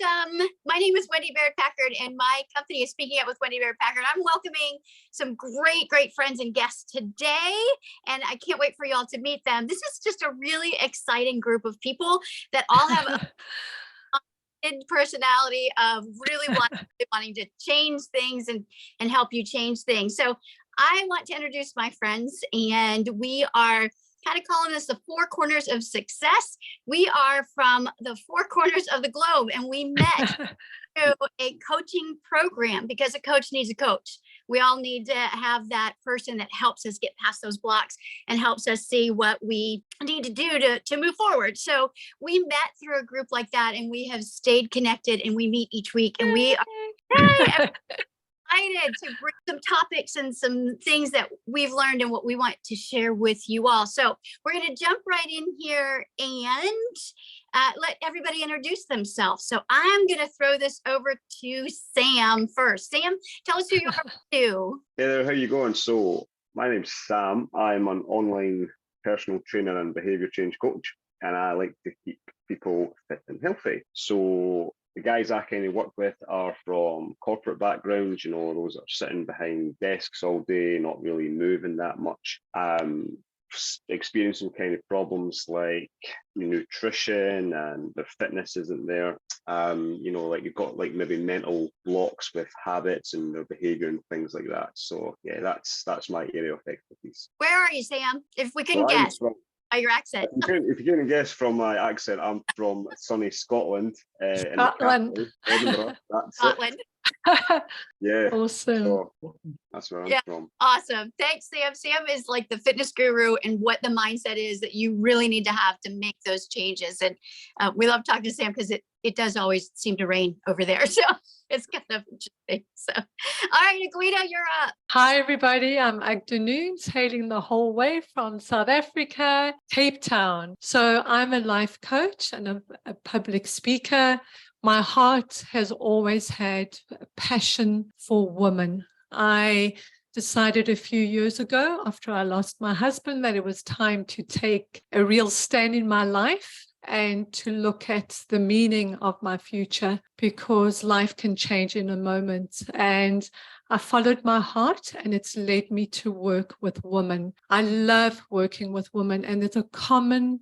welcome. My name is Wendy Baird Packard, and my company is Speaking Up with Wendy Baird Packard. I'm welcoming some great friends and guests today, and I can't wait for y'all to meet them. This is just a really exciting group of people that all have a personality of really wanting to change things and help you change things. So I want to introduce my friends, and we are kind of calling this the four corners of success. We are from the four corners of the globe, and we met through a coaching program because a coach needs a coach. We all need to have that person that helps us get past those blocks and helps us see what we need to do to move forward. So we met through a group like that, and we have stayed connected, and we meet each week, and we are excited to bring some topics and some things that we've learned and what we want to share with you all. So we're going to jump right in here and let everybody introduce themselves. So I'm going to throw this over to Sam first. Sam, tell us who you are too. Hey there, how you going? So my name's Sam. I'm an online personal trainer and behaviour change coach, and I like to keep people fit and healthy. So the guys I kind of work with are from corporate backgrounds, you know, those that are sitting behind desks all day, not really moving that much, experiencing kind of problems like nutrition and their fitness isn't there. You know, like you've got like maybe mental blocks with habits and their behavior and things like that. So yeah, that's my area of expertise. Where are you, Sam? If we can guess. By your accent. If you can guess from my accent, I'm from sunny Scotland. Scotland. Edinburgh. That's Scotland. Yeah. Awesome. So that's where I'm from. Awesome. Thanks, Sam. Sam is like the fitness guru and what the mindset is that you really need to have to make those changes. And we love talking to Sam because it does always seem to rain over there. So it's kind of interesting. So, all right, Aguida, you're up. Hi, everybody. I'm Agda Nunes, hailing the whole way from South Africa, Cape Town. So I'm a life coach and a public speaker. My heart has always had a passion for women. I decided a few years ago, after I lost my husband, that it was time to take a real stand in my life and to look at the meaning of my future, because life can change in a moment. And I followed my heart, and it's led me to work with women. I love working with women, and there's a common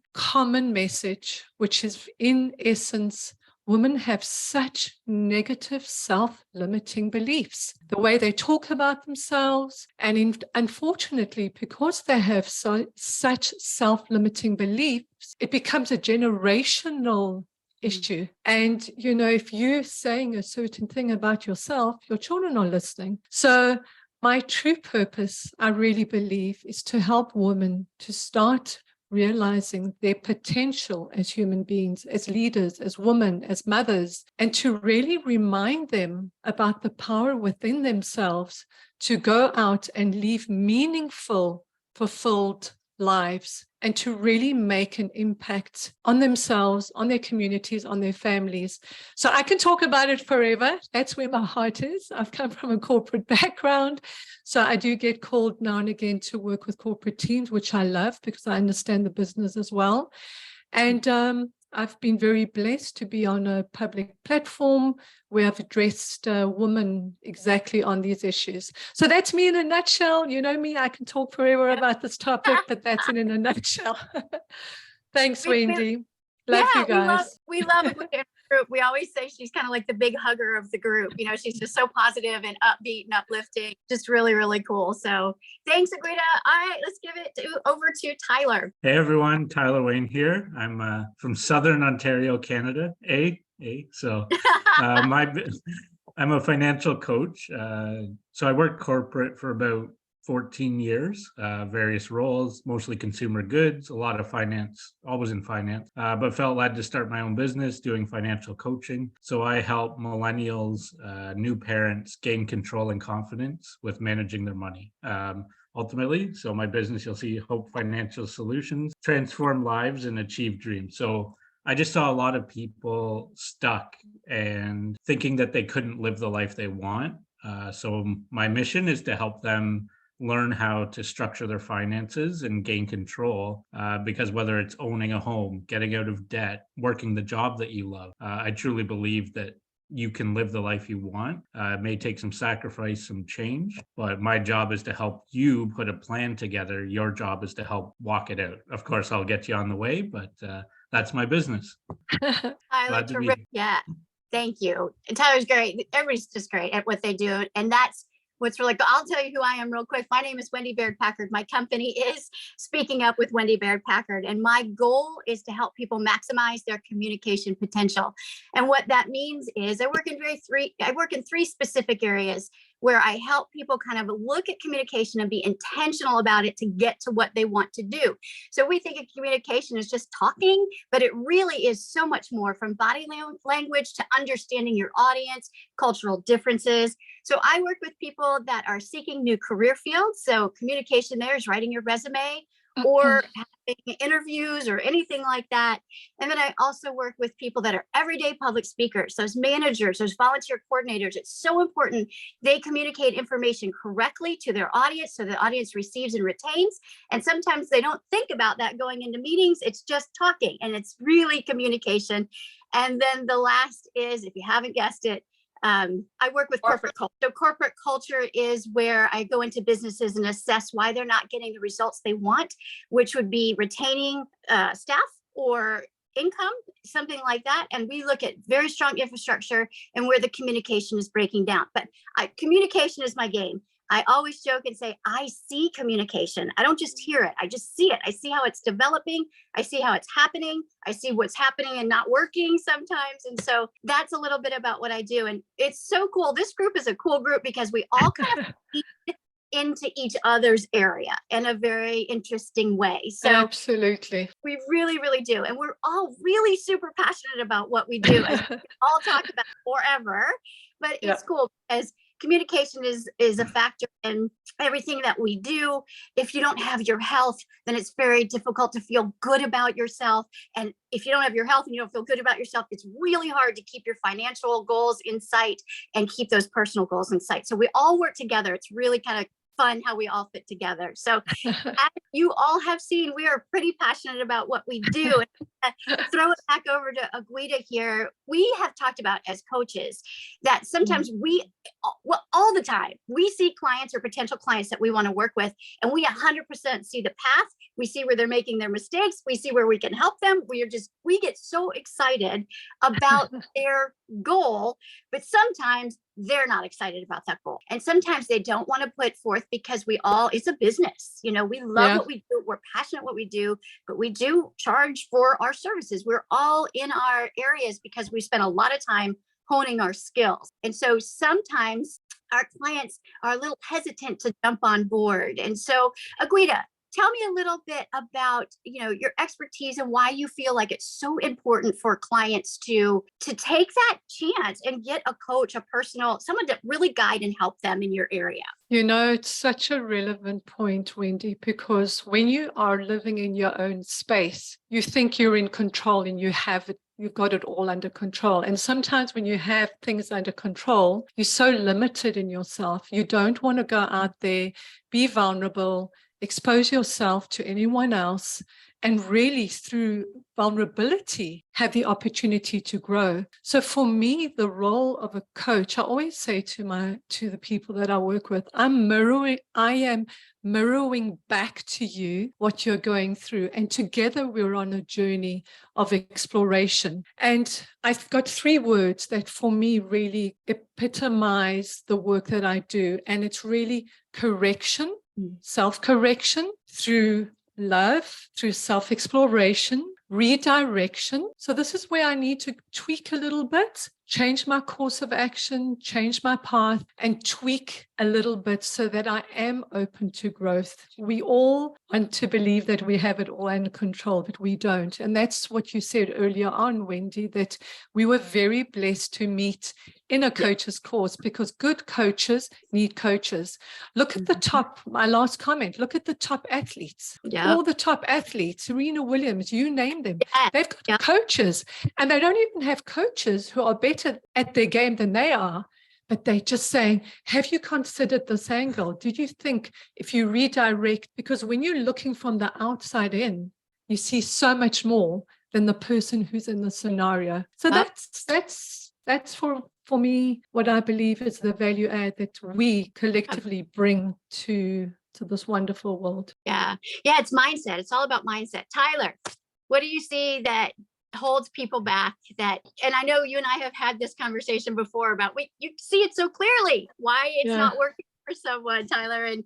message, which is in essence, women have such negative self-limiting beliefs, the way they talk about themselves. And unfortunately, because they have such self-limiting beliefs, it becomes a generational issue. And, you know, if you're saying a certain thing about yourself, your children are listening. So my true purpose, I really believe, is to help women to start realizing their potential as human beings, as leaders, as women, as mothers, and to really remind them about the power within themselves to go out and live meaningful, fulfilled lives, and to really make an impact on themselves, on their communities, on their families. So I can talk about it forever. That's where my heart is. I've come from a corporate background. So I do get called now and again to work with corporate teams, which I love because I understand the business as well. And I've been very blessed to be on a public platform where I've addressed women exactly on these issues. So that's me in a nutshell. You know me, I can talk forever about this topic, but that's in a nutshell. Thanks, Wendy. Love you guys. We love a good group. We always say she's kind of like the big hugger of the group. You know, she's just so positive and upbeat and uplifting. Just really cool. So thanks, Aguida. All right, let's give it over to Tyler. Hey everyone, Tyler Wayne here. I'm from Southern Ontario, Canada. So I'm a financial coach. So I worked corporate for about 14 years, various roles, mostly consumer goods, a lot of finance, always in finance, but felt led to start my own business doing financial coaching. So I help millennials, new parents gain control and confidence with managing their money. Ultimately, so my business, you'll see Hope Financial Solutions, transform lives and achieve dreams. So I just saw a lot of people stuck and thinking that they couldn't live the life they want. So my mission is to help them learn how to structure their finances and gain control. Because whether it's owning a home, getting out of debt, working the job that you love, I truly believe that you can live the life you want. It may take some sacrifice, some change, but my job is to help you put a plan together. Your job is to help walk it out. Of course, I'll get you on the way, but that's my business. Tyler, Glad to be terrific. Yeah. Thank you. And Tyler's great. Everybody's just great at what they do. And that's what's really cool. I'll tell you who I am real quick. My name is Wendy Baird Packard. My company is Speaking Up with Wendy Baird Packard. And my goal is to help people maximize their communication potential. And what that means is I work in three specific areas where I help people kind of look at communication and be intentional about it to get to what they want to do. So we think of communication as just talking, but it really is so much more, from body language to understanding your audience, cultural differences. So I work with people that are seeking new career fields. So communication there is writing your resume or having interviews or anything like that. And then I also work with people that are everyday public speakers, those managers, those volunteer coordinators. It's so important they communicate information correctly to their audience so the audience receives and retains. And sometimes they don't think about that going into meetings. It's just talking, and it's really communication. And then the last is, if you haven't guessed it, I work with corporate culture. So corporate culture is where I go into businesses and assess why they're not getting the results they want, which would be retaining staff or income, something like that. And we look at very strong infrastructure and where the communication is breaking down. But communication is my game. I always joke and say, I see communication. I don't just hear it. I just see it. I see how it's developing. I see how it's happening. I see what's happening and not working sometimes. And so that's a little bit about what I do. And it's so cool. This group is a cool group because we all kind of feed into each other's area in a very interesting way. So Absolutely. we really, really do. And we're all really super passionate about what we do. As we can all talk about forever, but it's cool because communication is a factor in everything that we do. If you don't have your health, then it's very difficult to feel good about yourself. And if you don't have your health and you don't feel good about yourself, it's really hard to keep your financial goals in sight and keep those personal goals in sight. So we all work together. It's really kind of fun how we all fit together. So as you all have seen, we are pretty passionate about what we do. Throw it back over to Aguida here. We have talked about as coaches that sometimes all the time, we see clients or potential clients that we want to work with, and we 100% see the path. We see where they're making their mistakes. We see where we can help them. We get so excited about their goal, but sometimes they're not excited about that goal. And sometimes they don't want to put forth because it's a business. You know, we love what we do. We're passionate what we do, but we do charge for our services. We're all in our areas because we spend a lot of time honing our skills. And so sometimes our clients are a little hesitant to jump on board. And so Aguida, tell me a little bit about, your expertise and why you feel like it's so important for clients to take that chance and get a coach, someone to really guide and help them in your area. It's such a relevant point, Wendy, because when you are living in your own space, you think you're in control and you've got it all under control. And sometimes when you have things under control, you're so limited in yourself. You don't want to go out there, be vulnerable, expose yourself to anyone else, and really through vulnerability have the opportunity to grow. So for me, the role of a coach, I always say to the people that I work with, I am mirroring back to you what you're going through, and together we're on a journey of exploration. And I've got 3 words that for me really epitomize the work that I do, and it's really correction, self-correction through love, through self-exploration, redirection. So this is where I need to tweak a little bit, change my course of action, change my path, and tweak a little bit so that I am open to growth. We all want to believe that we have it all under control, but we don't. And that's what you said earlier on, Wendy, that we were very blessed to meet in a coach's course, because good coaches need coaches. Look at the top, my last comment, look at the top athletes. All the top athletes, Serena Williams, you name them. They've got coaches, and they don't even have coaches who are better at their game than they are. but they're just saying, have you considered this angle? Did you think if you redirect, because when you're looking from the outside in, you see so much more than the person who's in the scenario. So that's for me, what I believe is the value add that we collectively bring to this wonderful world. Yeah. Yeah. It's mindset. It's all about mindset. Tyler, what do you see that holds people back and I know you and I have had this conversation before about you see it so clearly why it's not working for someone, Tyler, and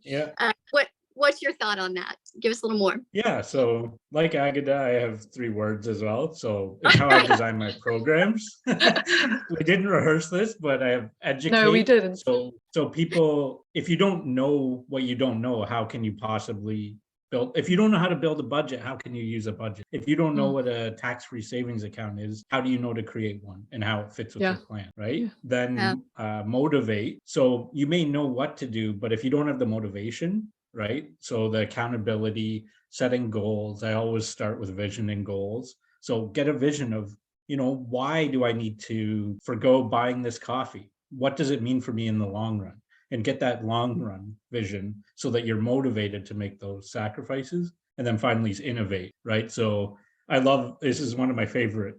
what's your thought on that? Give us a little more. Yeah, so like Agata, I have 3 words as well. So it's how I design my programs. We didn't rehearse this, but I have educate. No, we didn't. So people, if you don't know what you don't know, how can you possibly build? If you don't know how to build a budget, how can you use a budget? If you don't know what a tax-free savings account is, how do you know to create one and how it fits with your plan, right? Then motivate. So you may know what to do, but if you don't have the motivation, right? So the accountability, setting goals. I always start with vision and goals. So get a vision of, why do I need to forgo buying this coffee? What does it mean for me in the long run? And get that long run vision so that you're motivated to make those sacrifices. And then finally innovate, right? So I love, this is one of my favorite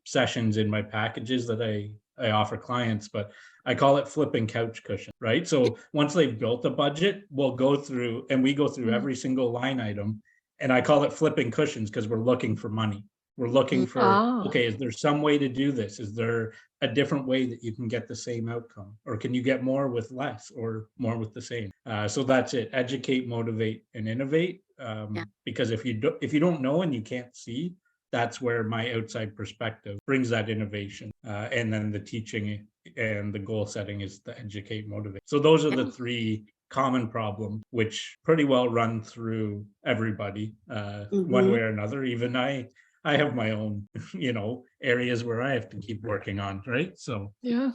sessions in my packages that I offer clients, but I call it flipping couch cushion, right? So once they've built a budget, we go through every single line item, and I call it flipping cushions because we're looking for money. We're looking for, okay, is there some way to do this? Is there a different way that you can get the same outcome? Or can you get more with less or more with the same? So that's it. Educate, motivate, and innovate. Because if you don't know and you can't see, that's where my outside perspective brings that innovation. And then the teaching and the goal setting is the educate, motivate. So those are the 3 common problems, which pretty well run through everybody one way or another. Even I have my own, areas where I have to keep working on, right? So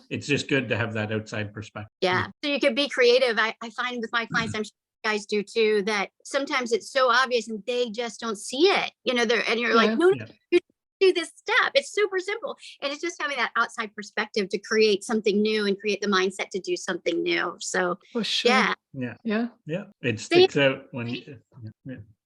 it's just good to have that outside perspective. Yeah. So you can be creative. I find with my clients, I'm sure you guys do too, that sometimes it's so obvious and they just don't see it, and you're like, no, you do this step. It's super simple. And it's just having that outside perspective to create something new and create the mindset to do something new. So for sure. Yeah. It sticks out when you,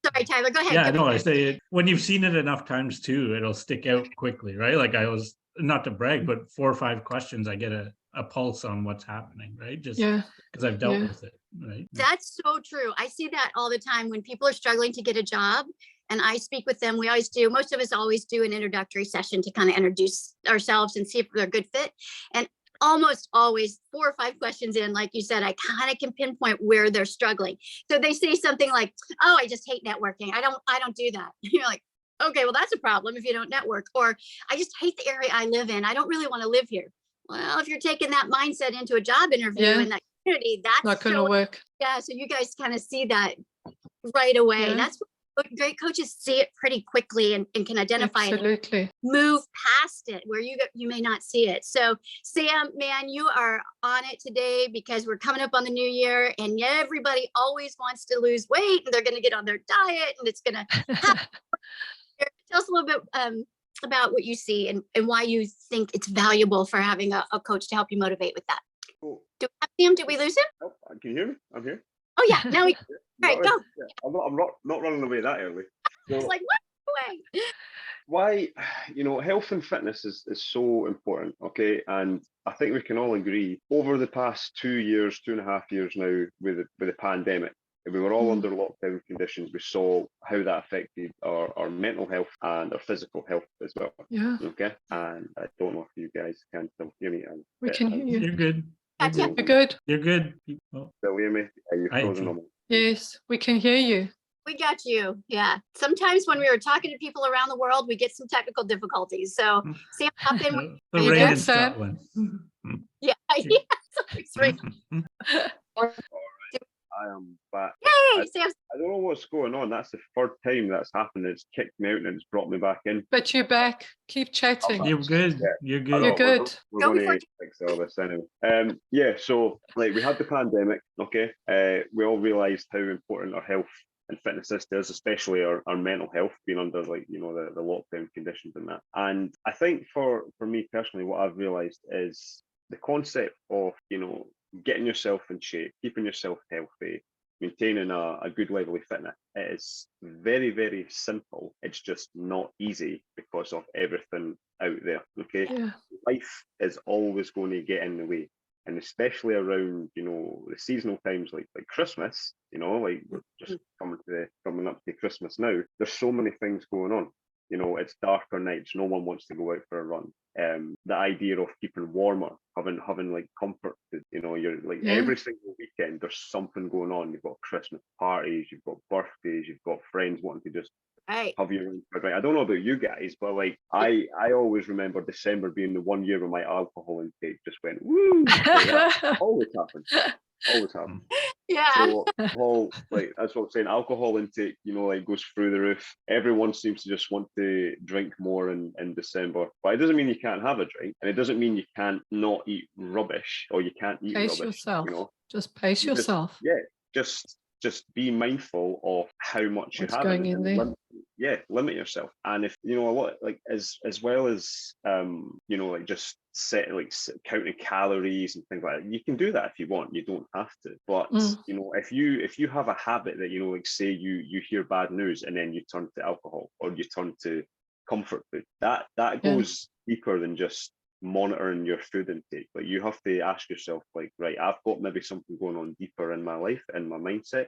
Sorry, Tyler, go ahead. Yeah, no, I say when you've seen it enough times too, it'll stick out quickly, right? Like I was, not to brag, but 4 or 5 questions, I get a pulse on what's happening, right? Just because I've dealt with it, right? That's so true. I see that all the time when people are struggling to get a job and I speak with them. Most of us always do an introductory session to kind of introduce ourselves and see if they're a good fit. And almost always 4 or 5 questions in, like you said, I kind of can pinpoint where they're struggling. So they say something like, oh, I just hate networking. I don't do that. You're like, okay, well, that's a problem if you don't network. Or I just hate the area I live in. I don't really want to live here. Well, if you're taking that mindset into a job interview in that community, that's not going to work. Yeah. So you guys kind of see that right away. That's what great coaches see it pretty quickly and can identify it, move past it where you may not see it. So Sam, man, you are on it today because we're coming up on the new year and everybody always wants to lose weight and they're going to get on their diet and it's going to happen. Tell us a little bit about what you see and why you think it's valuable for having a coach to help you motivate with that. Cool. Do we have him? Did we lose him? Oh, can you hear me? I'm here. Oh yeah, now we. All right, go. I'm not running away that early. So it's like what way? Why, health and fitness is so important, okay? And I think we can all agree over the past 2.5 years now with the pandemic, we were all under lockdown conditions. We saw how that affected our mental health and our physical health as well. Yeah. Okay. And I don't know if you guys can still hear me. We can hear you. You're good. You're good. You're good. Still hear me? You're frozen on me. Yes, we can hear you. We got you. Yeah. Sometimes when we were talking to people around the world, we get some technical difficulties. So Sam, hop in. The rain in Scotland. Yeah. I am back. Yay, Sam. I don't know what's going on. That's the 3rd time that's happened. It's kicked me out and it's brought me back in. But you're back. Keep chatting. You're good. Yeah. You're good. You're good. We're going to fix all this anyway. So we had the pandemic, okay? We all realised how important our health and fitness is to us, especially our mental health, being under the lockdown conditions and that. And I think for me personally, what I've realised is the concept of, getting yourself in shape, keeping yourself healthy, maintaining a good level of fitness, it is very, very simple. It's just not easy because of everything out there. Okay. Yeah. Life is always going to get in the way. And especially around, the seasonal times like Christmas, like we're just coming up to Christmas now. There's so many things going on. It's darker nights. No one wants to go out for a run. The idea of keeping warmer, having like comfort. You're like Yeah. every single weekend there's something going on. You've got Christmas parties, you've got birthdays, you've got friends wanting to just Right. have your own. Right. I don't know about you guys, but like I always remember December being the one year when my alcohol intake just went woo. Like that always happens. Always happens. Yeah. So like that's what I'm saying. Alcohol intake, like goes through the roof. Everyone seems to just want to drink more in December. But it doesn't mean you can't have a drink, and it doesn't mean you can't not eat rubbish or you can't eat Pace rubbish. yourself. Just pace yourself. Just be mindful of how much What's you have going in there. limit yourself. And if a lot, like as well as like just counting calories and things like that, you can do that if you want. You don't have to. But if you have a habit that like say you hear bad news and then you turn to alcohol or you turn to comfort food, that goes deeper than just monitoring your food intake. But you have to ask yourself, like, right, I've got maybe something going on deeper in my life, in my mindset,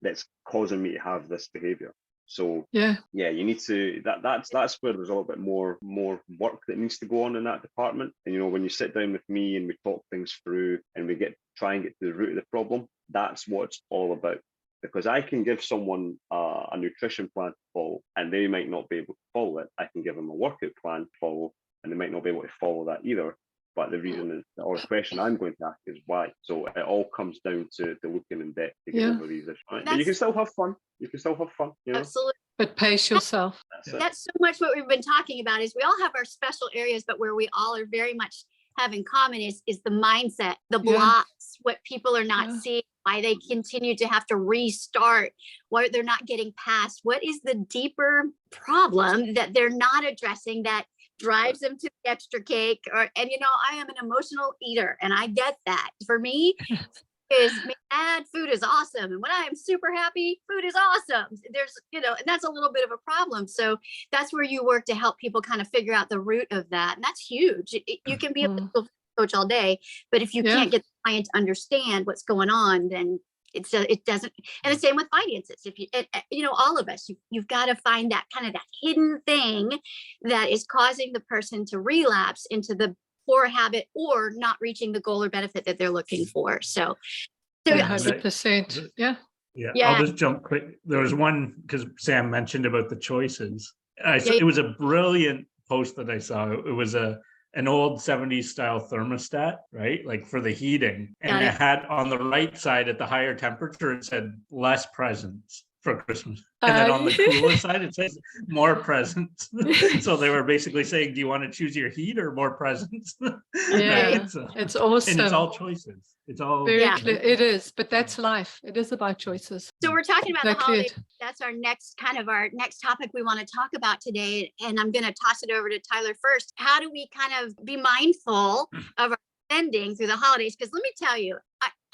that's causing me to have this behavior. So you need to that's where there's a little bit more work that needs to go on in that department. And when you sit down with me and we talk things through and we try and get to the root of the problem, that's what it's all about. Because I can give someone a nutrition plan to follow and they might not be able to follow it. I can give them a workout plan to follow and they might not be able to follow that either. But the reason or the question I'm going to ask is why. So it all comes down to looking in depth to get over these issues. Right? But you can still have fun. Absolutely. But pace yourself. That's so much what we've been talking about is we all have our special areas, but where we all are very much have in common is the mindset, the blocks, what people are not seeing, why they continue to have to restart, why they're not getting past. What is the deeper problem that they're not addressing that drives them to the extra cake? I am an emotional eater and I get that. For me, food is awesome. And when I am super happy, food is awesome. There's, and that's a little bit of a problem. So that's where you work to help people kind of figure out the root of that. And that's huge. You can be a physical coach all day, but if you can't get the client to understand what's going on, then it doesn't. And the same with finances. If you, all of us, you've got to find that kind of that hidden thing that is causing the person to relapse into the poor habit or not reaching the goal or benefit that they're looking for. So 100%. Yeah. I'll just jump quick. There was one, because Sam mentioned about the choices. It was a brilliant post that I saw. It was an old 70s style thermostat, right? Like for the heating. And it had on the right side at the higher temperature, it said less presents for Christmas. And then on the cooler side, it says more presents. So they were basically saying, do you want to choose your heat or more presents? Yeah, it's awesome. And it's all choices. It's all very clear. It is, but that's life. It is about choices. So we're talking about the holidays. That's our next topic we want to talk about today. And I'm going to toss it over to Tyler first. How do we kind of be mindful of our spending through the holidays? Because let me tell you,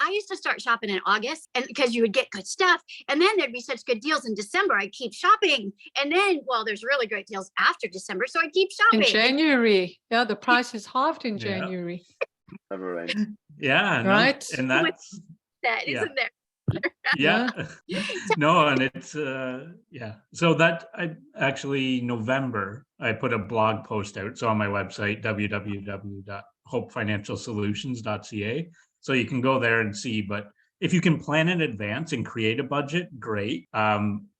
I used to start shopping in August and because you would get good stuff. And then there'd be such good deals in December. I'd keep shopping. And then, there's really great deals after December. So I keep shopping. In January. Yeah, the price is halved in January. Never right. Yeah. Right. No, and that's isn't there? Yeah. No, and it's So that I actually November I put a blog post out. So on my website, www.hopefinancialsolutions.ca. So you can go there and see, but if you can plan in advance and create a budget, great.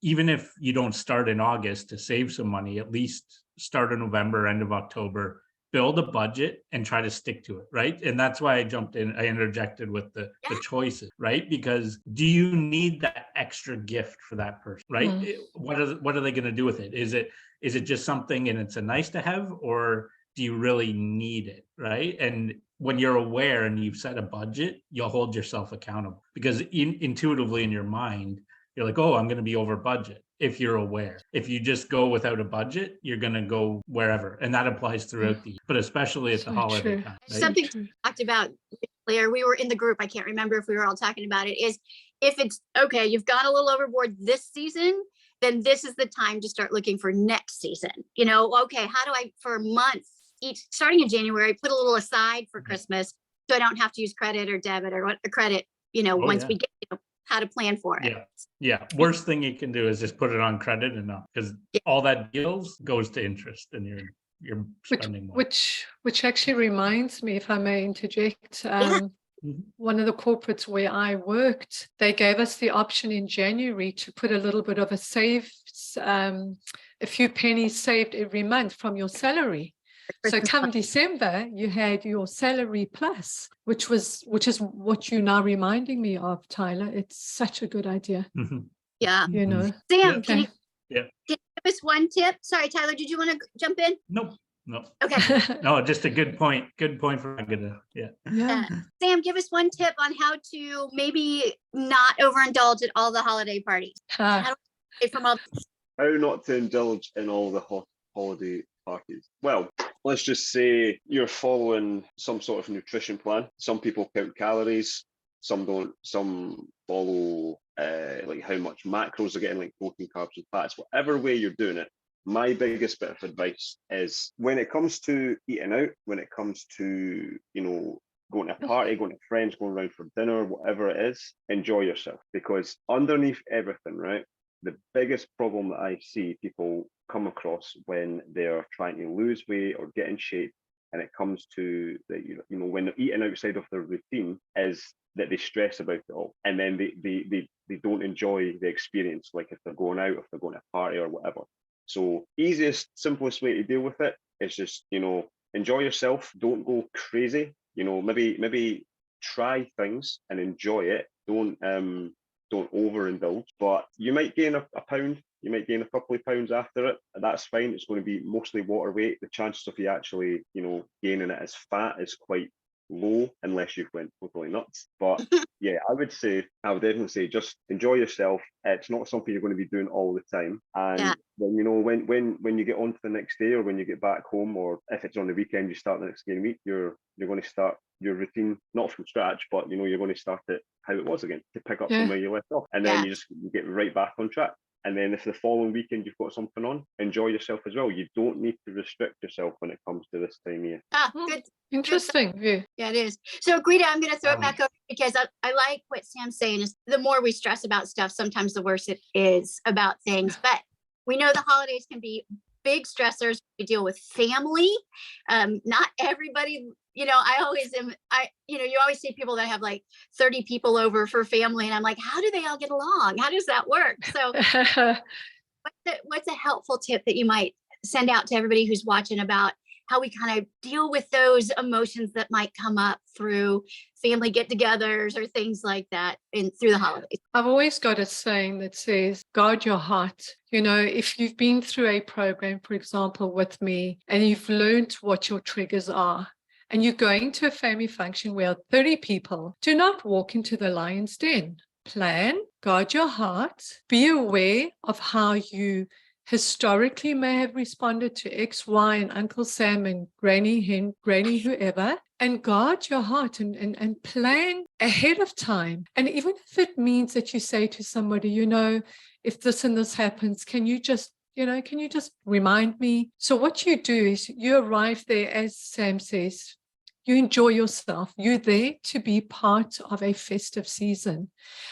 Even if you don't start in August to save some money, at least start in November, end of October, build a budget and try to stick to it, right? And that's why I interjected with the choices, right? Because do you need that extra gift for that person, right? What are they going to do with it? Is it just something and it's a nice to have, or do you really need it, right? And when you're aware and you've set a budget, you'll hold yourself accountable because intuitively in your mind, you're like, oh, I'm going to be over budget. if you're aware. If you just go without a budget, you're going to go wherever. And that applies throughout the year, but especially at the So holiday true. time. Something True. talked about earlier, we were in the group, I can't remember if we were all talking about it, is if it's okay, you've gone a little overboard this season, then this is the time to start looking for next season. You know, okay, how do I, for months, each starting in January, put a little aside for Christmas so I don't have to use credit or debit or what a credit, you know, Oh, once yeah. we get, you know, how to plan for it. Yeah. Yeah. Worst thing you can do is just put it on credit and not, because all that deals goes to interest and you're spending more. Which actually reminds me, if I may interject, one of the corporates where I worked, they gave us the option in January to put a little bit of a few pennies saved every month from your salary. So come December, you had your salary plus, which is what you're now reminding me of, Tyler. It's such a good idea. Yeah. You know. Sam, Okay. can you give us one tip? Sorry, Tyler, did you want to jump in? No. Okay. No, just a good point. Good point for Agatha. Yeah. Sam, give us one tip on how to maybe not overindulge at all the holiday parties. How not to indulge in all the holiday parties? Well, let's just say you're following some sort of nutrition plan. Some people count calories, some don't, some follow like how much macros they're getting, like protein, carbs, and fats. Whatever way you're doing it, my biggest bit of advice is when it comes to eating out, when it comes to, you know, going to a party, going to friends, going around for dinner, whatever it is, enjoy yourself. Because underneath everything, right, the biggest problem that I see people come across when they're trying to lose weight or get in shape, and it comes to the, you know, when they're eating outside of their routine, is that they stress about it all, and then they don't enjoy the experience. Like if they're going out, if they're going to a party or whatever. So easiest, simplest way to deal with it is just, you know, enjoy yourself. Don't go crazy. You know, maybe try things and enjoy it. Don't overindulge. But you might gain a pound. You might gain a couple of pounds after it, and that's fine. It's going to be mostly water weight. The chances of you actually, you know, gaining it as fat is quite low unless you've went totally nuts. But yeah, I would definitely say just enjoy yourself. It's not something you're going to be doing all the time. And then, you know, when you get on to the next day, or when you get back home, or if it's on the weekend, you start the next game week, you're going to start your routine, not from scratch, but you know, you're going to start it how it was again, to pick up from where you left off. And then you get right back on track. And then if the following weekend you've got something on, enjoy yourself as well. You don't need to restrict yourself when it comes to this time of year. Good. Interesting view. Yeah, it is. So Greta, I'm going to throw it back over, because I like what Sam's saying is the more we stress about stuff, sometimes the worse it is about things. But we know the holidays can be big stressors. We deal with family. Not everybody, you know, you always see people that have like 30 people over for family. And I'm like, how do they all get along? How does that work? So what's a helpful tip that you might send out to everybody who's watching about how we kind of deal with those emotions that might come up through family get-togethers or things like that through the holidays? I've always got a saying that says, guard your heart. You know, if you've been through a program, for example, with me, and you've learned what your triggers are, and you're going to a family function where 30 people, do not walk into the lion's den. Plan, guard your heart, be aware of how you historically may have responded to X, Y, and Uncle Sam and Granny whoever, and guard your heart and plan ahead of time. And even if it means that you say to somebody, you know, if this and this happens, can you just remind me? So what you do is you arrive there, as Sam says, you enjoy yourself. You're there to be part of a festive season,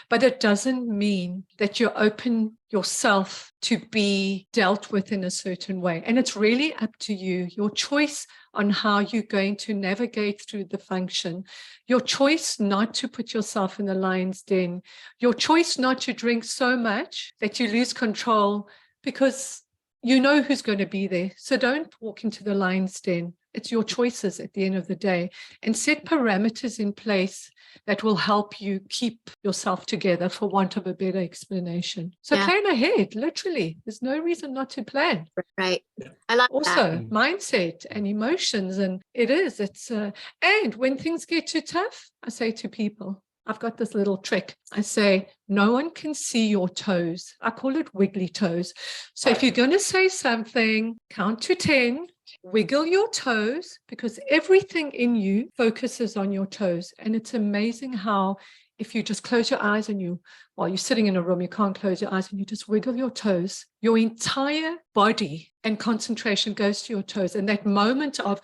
but it doesn't mean that you open yourself to be dealt with in a certain way. And it's really up to you, your choice on how you're going to navigate through the function, your choice not to put yourself in the lion's den, your choice not to drink so much that you lose control, because you know who's going to be there. So don't walk into the lion's den. It's your choices at the end of the day, and set parameters in place that will help you keep yourself together, for want of a better explanation. So plan ahead, literally. There's no reason not to plan. Right. I like also that. Mindset and emotions. And and when things get too tough, I say to people, I've got this little trick. I say, no one can see your toes. I call it wiggly toes. So if you're going to say something, count to 10, wiggle your toes, because everything in you focuses on your toes. And it's amazing how if you just close your eyes and while you're sitting in a room, you can't close your eyes and you just wiggle your toes, your entire body and concentration goes to your toes. And that moment of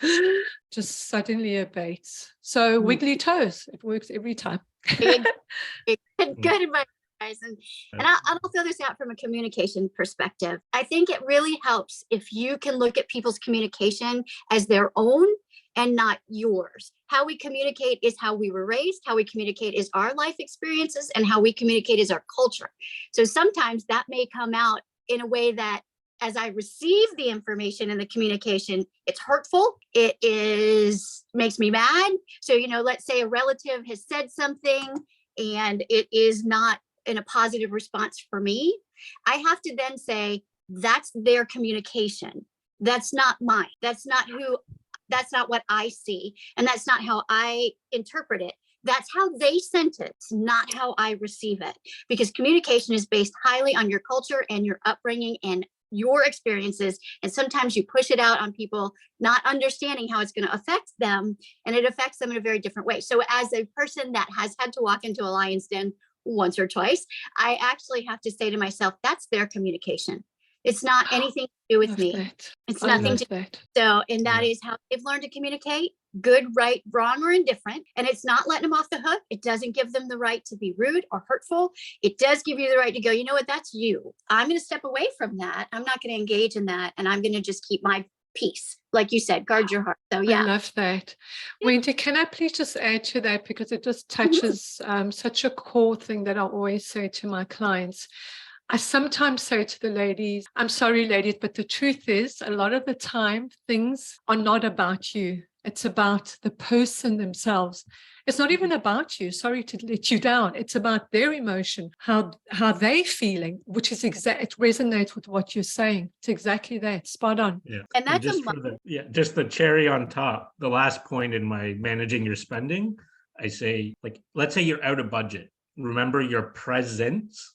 just suddenly abates. So wiggly toes, it works every time. Good advice, guys. And I'll throw this out from a communication perspective. I think it really helps if you can look at people's communication as their own and not yours. How we communicate is how we were raised, how we communicate is our life experiences, and how we communicate is our culture. So sometimes that may come out in a way that as I receive the information and the communication, it's hurtful. It makes me mad. So, let's say a relative has said something and it is not in a positive response for me. I have to then say, that's their communication. That's not mine. That's not what I see. And that's not how I interpret it. That's how they sent it, not how I receive it. Because communication is based highly on your culture and your upbringing and your experiences. And sometimes you push it out on people, not understanding how it's going to affect them. And it affects them in a very different way. So as a person that has had to walk into a lion's den once or twice, I actually have to say to myself, that's their communication. It's not anything to do with me. That. It's I nothing love to that. so, and that is how they've learned to communicate, good, right, wrong, or indifferent. And it's not letting them off the hook. It doesn't give them the right to be rude or hurtful. It does give you the right to go, you know what, that's you. I'm going to step away from that. I'm not going to engage in that. And I'm going to just keep my peace. Like you said, guard your heart. So yeah. I love that. Yeah. Wendy, can I please just add to that, because it just touches such a core thing that I always say to my clients. I sometimes say to the ladies, I'm sorry, ladies, but the truth is a lot of the time things are not about you. It's about the person themselves. It's not even about you. Sorry to let you down. It's about their emotion, how they feeling, which is it resonates with what you're saying. It's exactly that. Spot on. Yeah. And that's just the cherry on top. The last point in my managing your spending, I say, like, let's say you're out of budget. Remember, your presence,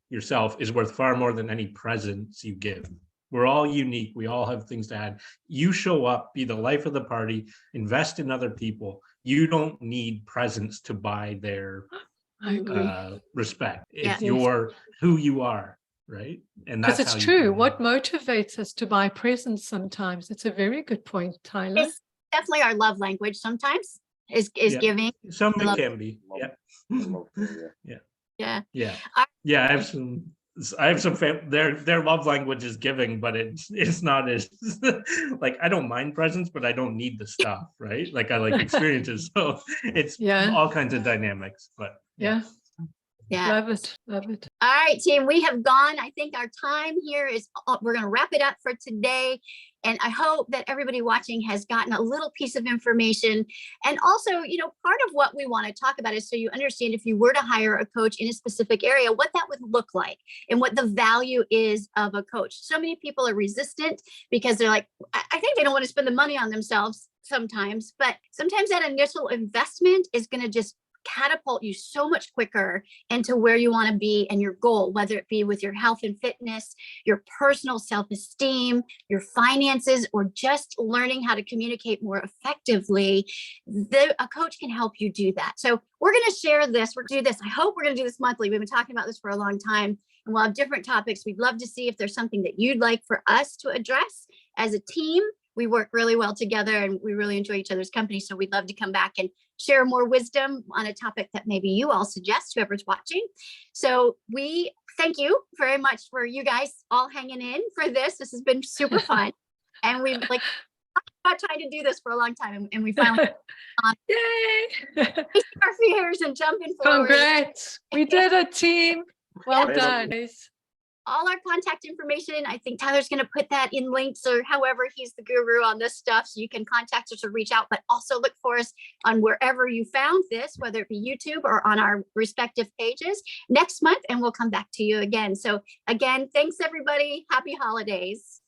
yourself, is worth far more than any presents you give. We're all unique. We all have things to add. You show up, be the life of the party, invest in other people. You don't need presents to buy their respect. If you're who you are, right? And that's because it's true. What motivates us to buy presents sometimes? It's a very good point, Tyler. It's definitely our love language sometimes is giving. Some it can be. Yeah. I have some their love language is giving, but it's not as like, I don't mind presents, but I don't need the stuff, right? Like, I like experiences. So it's all kinds of dynamics, but yeah. Love it. All right, team, we have gone. I think our time here is, we're going to wrap it up for today. And I hope that everybody watching has gotten a little piece of information. And also, part of what we want to talk about is so you understand, if you were to hire a coach in a specific area, what that would look like and what the value is of a coach. So many people are resistant because they're like, I think they don't want to spend the money on themselves sometimes, but sometimes that initial investment is going to just catapult you so much quicker into where you want to be and your goal, whether it be with your health and fitness, your personal self-esteem, your finances, or just learning how to communicate more effectively. A coach can help you do that. So we're going to share this. We're going to do this. I hope we're going to do this monthly. We've been talking about this for a long time, and we'll have different topics. We'd love to see if there's something that you'd like for us to address as a team. We work really well together and we really enjoy each other's company. So we'd love to come back and share more wisdom on a topic that maybe you all suggest, whoever's watching. So we thank you very much for you guys all hanging in for this. This has been super fun. And we've about trying to do this for a long time. And we finally Yay! our fears and jumping forward. Congrats. We did it, team. Well done. All our contact information, I think Tyler's going to put that in links, or however, he's the guru on this stuff. So you can contact us or reach out, but also look for us on wherever you found this, whether it be YouTube or on our respective pages next month. And we'll come back to you again. So again, thanks everybody. Happy holidays.